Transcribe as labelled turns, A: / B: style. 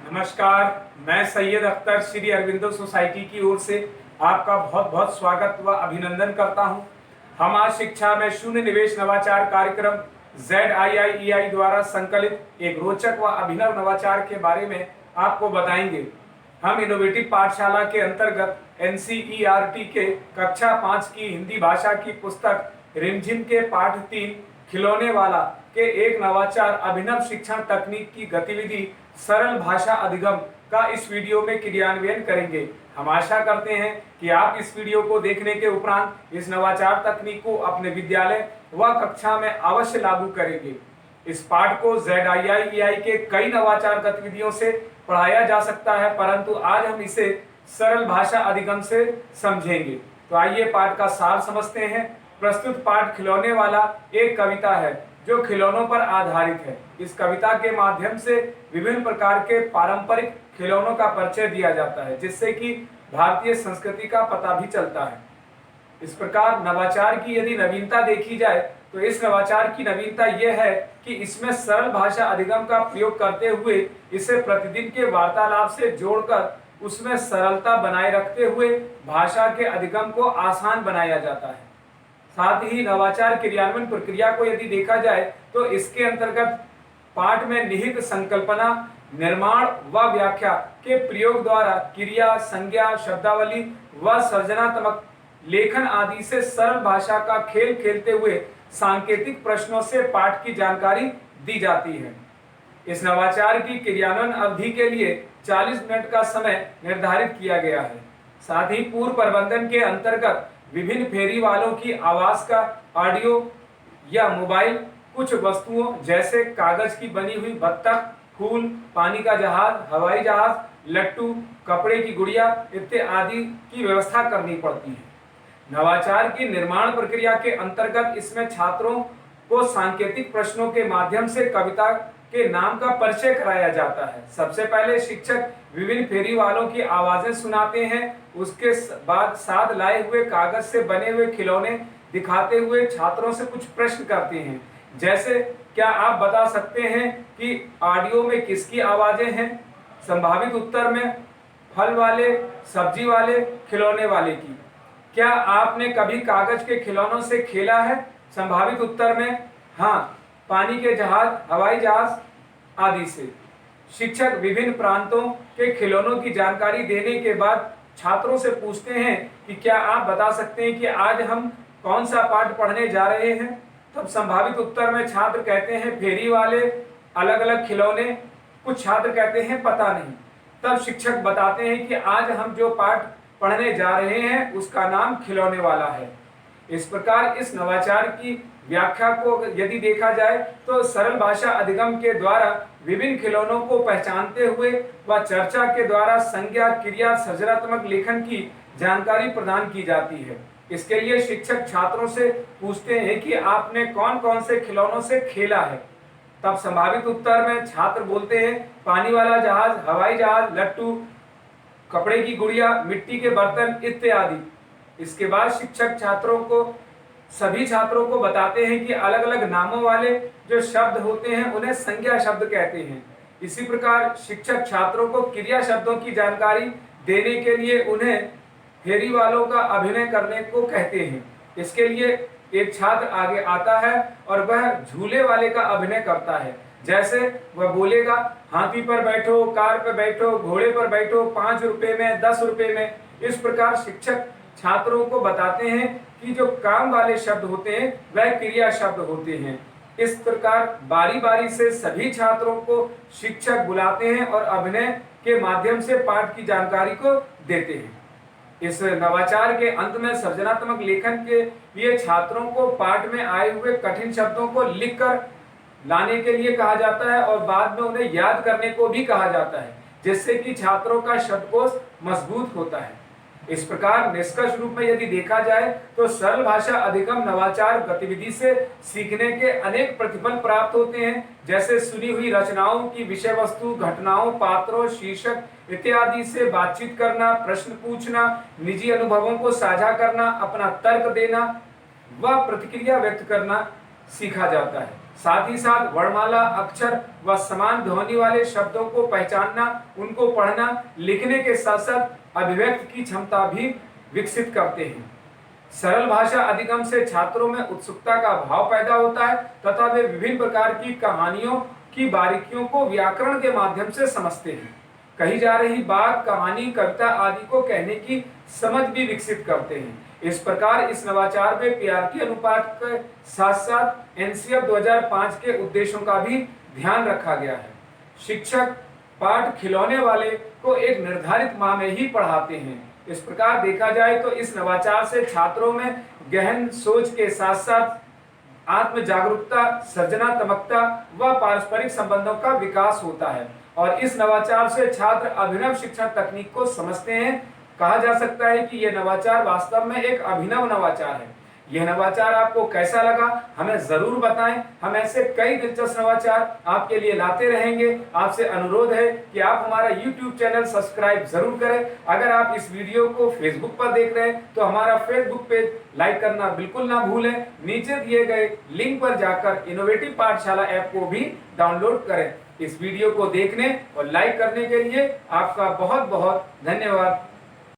A: नमस्कार, मैं सैयद अख्तर श्री अरविंदो सोसाइटी की ओर से आपका बहुत बहुत स्वागत व अभिनंदन करता हूं। हम आज शिक्षा में शून्य निवेश नवाचार कार्यक्रम ZIIEI द्वारा संकलित एक रोचक व अभिनव नवाचार के बारे में आपको बताएंगे। हम इनोवेटिव पाठशाला के अंतर्गत NCERT के कक्षा 5 की हिंदी भाषा की पुस्तक रिमझिम के पाठ 3 खिलौने वाला के एक नवाचार अभिनव शिक्षण तकनीक की गतिविधि सरल भाषा अधिगम का इस वीडियो में क्रियान्वयन करेंगे। हम आशा करते हैं कि आप इस वीडियो को देखने के उपरांत इस नवाचार तकनीक को अपने विद्यालय व कक्षा में अवश्य लागू करेंगे। इस पाठ को ZIIEI के कई नवाचार गतिविधियों से पढ़ाया जा सकता है, परंतु आज हम इसे सरल भाषा अधिगम से समझेंगे। तो आइए पाठ का सार समझते हैं। प्रस्तुत पाठ खिलौने वाला एक कविता है जो खिलौनों पर आधारित है। इस कविता के माध्यम से विभिन्न प्रकार के पारंपरिक खिलौनों का परिचय दिया जाता है, जिससे कि भारतीय संस्कृति का पता भी चलता है। इस प्रकार नवाचार की यदि नवीनता देखी जाए तो इस नवाचार की नवीनता यह है कि इसमें सरल भाषा अधिगम का प्रयोग करते हुए इसे प्रतिदिन के वार्तालाप से जोड़कर उसमें सरलता बनाए रखते हुए भाषा के अधिगम को आसान बनाया जाता है। साथ ही नवाचार क्रियान्वयन प्रक्रिया को यदि देखा जाए तो इसके अंतर्गत पाठ में निहित संकल्पना, निर्माण व व्याख्या के प्रयोग द्वारा क्रिया, संज्ञा, शब्दावली व सृजनात्मक लेखन आदि से सरल भाषा का खेल खेलते हुए सांकेतिक प्रश्नों से पाठ की जानकारी दी जाती है। इस नवाचार की क्रियान्वयन अवधि के लिए 40 मिनट का समय निर्धारित किया गया है। साथ ही पूर्व प्रबंधन के अंतर्गत विभिन्न फेरी वालों की आवाज का ऑडियो या मोबाइल, कुछ वस्तुओं जैसे कागज की बनी हुई बत्तख, फूल, पानी का जहाज, हवाई जहाज, लट्टू, कपड़े की गुड़िया इत्यादि की व्यवस्था करनी पड़ती है। नवाचार की निर्माण प्रक्रिया के अंतर्गत इसमें छात्रों को सांकेतिक प्रश्नों के माध्यम से कविता के नाम का परिचय कराया जाता है। सबसे पहले शिक्षक विभिन्न फेरी वालों की आवाजें सुनाते हैं। उसके बाद साथ लाए हुए कागज से बने हुए खिलौने दिखाते हुए छात्रों से कुछ प्रश्न करते हैं, जैसे क्या आप बता सकते हैं कि ऑडियो में किसकी आवाजें हैं? संभावित उत्तर में फल वाले, सब्जी वाले, खिलौने वाले की। क्या आपने कभी कागज के खिलौनों से खेला है? संभावित उत्तर में हाँ, पानी के जहाज, हवाई जहाज आदि से। शिक्षक विभिन्न प्रांतों के खिलौनों की जानकारी देने के बाद छात्रों से पूछते हैं कि क्या आप बता सकते हैं कि आज हम कौन सा पाठ पढ़ने जा रहे हैं? तब संभावित उत्तर में छात्र कहते हैं फेरी वाले, अलग अलग खिलौने। कुछ छात्र कहते हैं पता नहीं। तब शिक्षक बताते हैं कि आज हम जो पाठ पढ़ने जा रहे हैं उसका नाम खिलौने वाला है। इस प्रकार इस नवाचार की व्याख्या को यदि देखा जाए तो सरल भाषा अधिगम के द्वारा विभिन्न खिलौनों को पहचानते हुए व चर्चा के द्वारा संज्ञा, क्रिया, सृजनात्मक लेखन की जानकारी प्रदान की जाती है। इसके लिए शिक्षक छात्रों से पूछते हैं कि आपने कौन कौन से खिलौनों से खेला है? तब संभावित उत्तर में छात्र बोलते हैं पानी वाला जहाज, हवाई जहाज, लट्टू, कपड़े की गुड़िया, मिट्टी के बर्तन इत्यादि। इसके बाद शिक्षक सभी छात्रों को बताते हैं कि अलग अलग नामों वाले जो शब्द होते हैं उन्हें संज्ञा शब्द कहते हैं। इसी प्रकार शिक्षक छात्रों को क्रिया शब्दों की जानकारी देने के लिए उन्हें फेरी वालों का अभिनय करने को कहते हैं। इसके लिए एक छात्र आगे आता है और वह झूले वाले का अभिनय करता है। जैसे वह बोलेगा हाथी पर बैठो, कार पर बैठो, घोड़े पर बैठो, 5 रुपए में, 10 रुपए में। इस प्रकार शिक्षक छात्रों को बताते हैं कि जो काम वाले शब्द होते हैं वह क्रिया शब्द होते हैं। इस प्रकार बारी बारी से सभी छात्रों को शिक्षक बुलाते हैं और अभिनय के माध्यम से पाठ की जानकारी को देते हैं। इस नवाचार के अंत में सृजनात्मक लेखन के लिए छात्रों को पाठ में आए हुए कठिन शब्दों को लिखकर लाने के लिए कहा जाता है और बाद में उन्हें याद करने को भी कहा जाता है, जिससे कि छात्रों का शब्दकोश मजबूत होता है। इस प्रकार निष्कर्ष रूप में यदि देखा जाए तो सरल भाषा अधिगम नवाचार गतिविधि से सीखने के अनेक प्रतिफल प्राप्त होते हैं, जैसे सुनी हुई रचनाओं की विषय वस्तु, घटनाओं, पात्रों, शीर्षक इत्यादि से बातचीत करना, प्रश्न पूछना, निजी अनुभवों को साझा करना, अपना तर्क देना व प्रतिक्रिया व्यक्त करना सीखा जाता है। साथ ही साथ वर्णमाला, अक्षर व समान ध्वनि वाले शब्दों को पहचानना, उनको पढ़ना, लिखने के साथ साथ अभिव्यक्ति की क्षमता भी विकसित करते हैं। सरल भाषा अधिगम से छात्रों में उत्सुकता का भाव पैदा होता है तथा वे विभिन्न प्रकार की कहानियों की बारीकियों को व्याकरण के माध्यम से समझते हैं। कही जा रही बात, कहानी, कविता आदि को कहने की समझ भी विकसित करते हैं। इस प्रकार इस नवाचार में पीआरटी अनुपात के साथ साथ एनसीएफ 2005 के उद्देश्यों का भी ध्यान रखा गया है। शिक्षक पाठ खिलौने वाले को एक निर्धारित माह में ही पढ़ाते हैं। इस प्रकार देखा जाए तो इस नवाचार से छात्रों में गहन सोच के साथ साथ आत्म जागरूकता, सृजनात्मकता व पारस्परिक संबंधों का विकास होता है और इस नवाचार से छात्र अभिनव शिक्षण तकनीक को समझते हैं। कहा जा सकता है कि यह नवाचार वास्तव में एक अभिनव नवाचार है। यह नवाचार आपको कैसा लगा हमें जरूर बताएं। हम ऐसे कई दिलचस्प नवाचार आपके लिए लाते रहेंगे। आपसे अनुरोध है कि आप हमारा YouTube चैनल सब्सक्राइब जरूर करें। अगर आप इस वीडियो को Facebook पर देख रहे हैं तो हमारा Facebook पेज लाइक करना बिल्कुल ना भूलें। नीचे दिए गए लिंक पर जाकर इनोवेटिव पाठशाला ऐप को भी डाउनलोड करें। इस वीडियो को देखने और लाइक करने के लिए आपका बहुत बहुत धन्यवाद।